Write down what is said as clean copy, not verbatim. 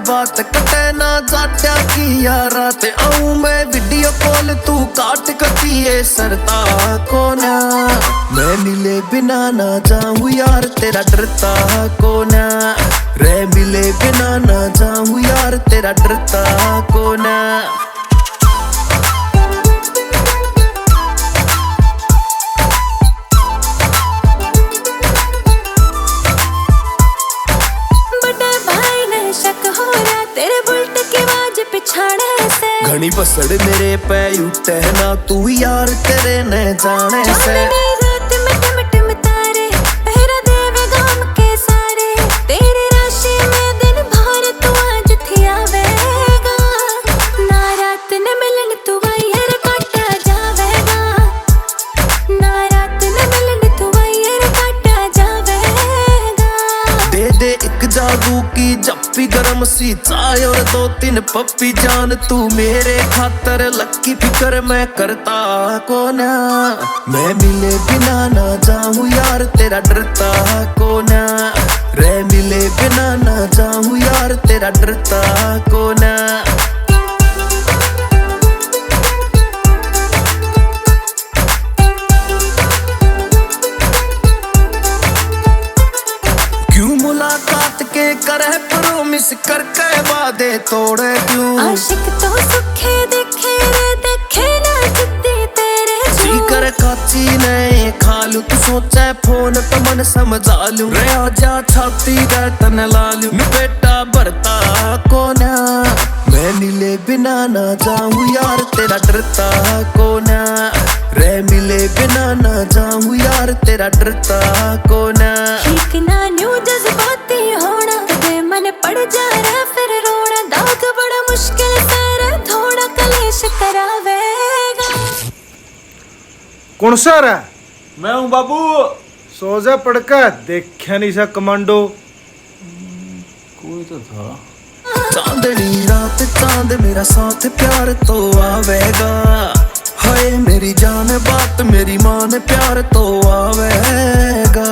बात कटे ना जाट्या की यारा ते आऊं मैं वीडियो कॉल तू काट कतिए सरता कोना मैं मिले बिना ना जाऊं यार तेरा डरता कोना रे मिले बिना ना जाऊं यार तेरा डरता कोना घनी पसड़ मेरे पे उठे ना तू यार तेरे न जाने से रात में टिम टिम तारे पहरा देवे गाम के सारे तेरी राशि में दिन भर तू आज थी आवेगा ना रात न मिलन तू वायर काटा जावेगा ना रात न मिलन तू वायर काटा जावेगा दे दे एक जादू की जप्पी गरम सी चाय और 2-3 पप्पी जान तू मेरे खातर लक्की फिकर मैं करता कोना मैं मिले बिना ना जाऊं यार तेरा डरता कोना रे मिले बिना ना जाऊं यार तेरा डरता कोना क्यों मुलाकात के करे प्रॉमिस करके वादे तोड़े क्यों आशिक तो सुखे देखे रे देखे ना जिद्दी तेरे जी कर काची ने खालू तू सोचे फोन पे मन समझा लूं रे आजा छाती रे तन लालू मैं बेटा भरता कोना मैं मिले बिना ना जाऊं यार तेरा डरता कोना रे मिले बिना ना जाऊं यार तेरा डरता कोना ठीक ना न्यू जज्बाती होना कदे मन पड़ जा रहा फिर रोना दाग बड़ा मुश्किल सारा थोड़ा कलेश करावेगा कौन सा रहा मैं हूँ बाबू। सो जा पड़का देखा नहीं सा कमांडो कोई तो था। चांदनी रात चांद मेरा साथ प्यार तो आवेगा हाय मेरी जान बात मेरी मान प्यार तो आवेगा